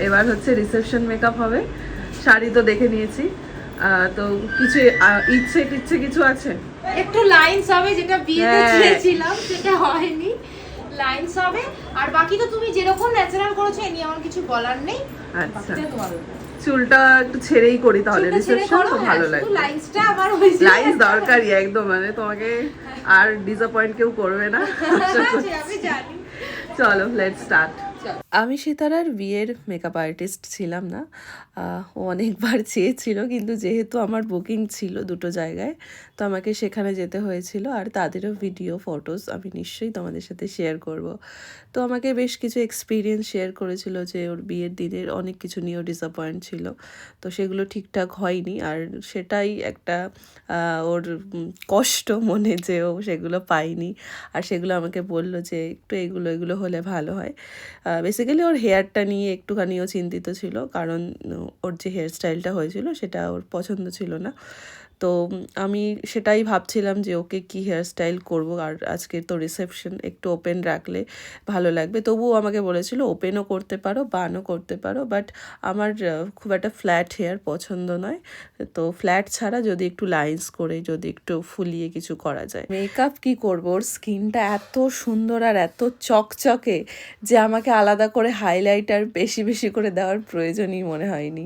এবার হচ্ছে reception makeup হবে। শাড়ি তো দেখে নিয়েছি, তো কিছু ইচ্ছে কিছু আছে? একটু লাইনস হবে, যেটা বিয়েতে চেয়েছিলাম সেটা হয়নি, লাইনস হবে। আর বাকি তো তুমি যেরকম ন্যাচারাল করেছো এ নিয়ে আমার কিছু বলার নেই। আচ্ছা, চুলটা একটু ছেড়েই করি তাহলে, রিসেপশন তো ভালো লাগবে। লাইনসটা আমার হয়েছে, লাইনস দরকারি একদম, মানে তোমাকে আর ডিসঅ্যাপয়েন্ট কেউ করবে না আমি জানি। চলো লেটস স্টার্ট। আমি সিতারার বিয়ের মেকআপ আর্টিস্ট ছিলাম না। ও অনেকবার চেয়েছিল, কিন্তু যেহেতু আমার বুকিং ছিল দুটো জায়গায়, তো আমাকে সেখানে যেতে হয়েছিল। আর তাদেরও ভিডিও ফটোস আমি নিশ্চয়ই তোমাদের সাথে শেয়ার করব। তো আমাকে বেশ কিছু এক্সপিরিয়েন্স শেয়ার করেছিল যে ওর বিয়ের দিনের অনেক কিছু নিয়েও ডিসঅ্যাপয়েন্ট ছিল, তো সেগুলো ঠিকঠাক হয়নি। আর সেটাই একটা ওর কষ্ট মনে, যে ও সেগুলো পায়নি। আর সেগুলো আমাকে বললো যে একটু এগুলো হলে ভালো হয়। বেসিক্যালি ওর হেয়ারটা নিয়ে একটুখানিও চিন্তিত ছিল, কারণ ওর যে হেয়ার স্টাইলটা হয়েছিল সেটা ওর পছন্দ ছিল না। তো আমি সেটাই ভাবছিলাম যে ওকে কি হেয়ার স্টাইল করবো। আর আজকে তো রিসেপশন, একটু ওপেন রাখলে ভালো লাগবে। তবুও আমাকে বলেছিল ওপেনও করতে পারো, বানও করতে পারো, বাট আমার খুব একটা ফ্ল্যাট হেয়ার পছন্দ নয়। তো ফ্ল্যাট ছাড়া যদি একটু লাইন্স করে, যদি একটু ফুলিয়ে কিছু করা যায়। মেকআপ কি করবো, ওর স্কিনটা এত সুন্দর আর এত চকচকে যে আমাকে আলাদা করে হাইলাইটার বেশি করে দেওয়ার প্রয়োজনই মনে হয়নি।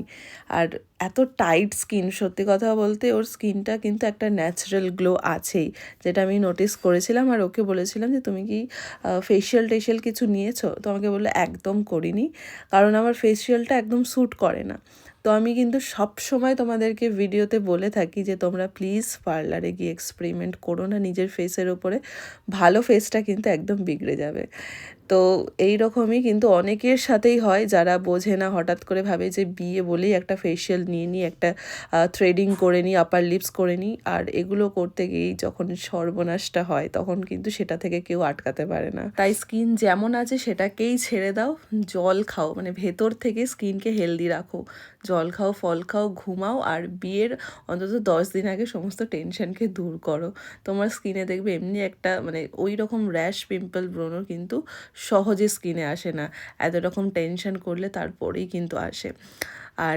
আর এত টাইট স্কিন, সত্যি কথা বলতে ওর স্কিনটা কিন্তু একটা ন্যাচারাল গ্লো আছেই, যেটা আমি নোটিস করেছিলাম। আর ওকে বলেছিলাম যে তুমি কি ফেশিয়াল কিছু নিয়েছো? তো আমাকে বললো একদম করিনি, কারণ আমার ফেশিয়ালটা একদম স্যুট করে না। তো আমি কিন্তু সব সময় তোমাদেরকে ভিডিওতে বলে থাকি যে তোমরা প্লিজ পার্লারে গিয়ে এক্সপেরিমেন্ট করো না নিজের ফেসের ওপরে, ভালো ফেসটা কিন্তু একদম বিগড়ে যাবে। তো এই রকমই কিন্তু অনেকের সাথেই হয়, যারা বোঝে না, হঠাৎ করে ভাবে যে বিয়ে বলেই একটা ফেশিয়াল নিয়ে নিই, একটা থ্রেডিং করে নিই, আপার লিপস করে নিই। আর এগুলো করতে গিয়েই যখন সর্বনাশটা হয়, তখন কিন্তু সেটা থেকে কেউ আটকাতে পারে না। তাই স্কিন যেমন আছে সেটাকেই ছেড়ে দাও, জল খাও, মানে ভেতর থেকে স্কিনকে হেলদি রাখো, জল খাও, ফল খাও, ঘুমাও। আর বিয়ের অন্তত 10 দিন আগে সমস্ত টেনশনকে দূর করো। তোমার স্কিনে দেখবে এমনি একটা মানে ওই রকম র্যাশ, পিম্পল, ব্রণ কিন্তু সহজে স্কিনে আসে না, এত রকম টেনশন করলে তারপরেই কিন্তু আসে। আর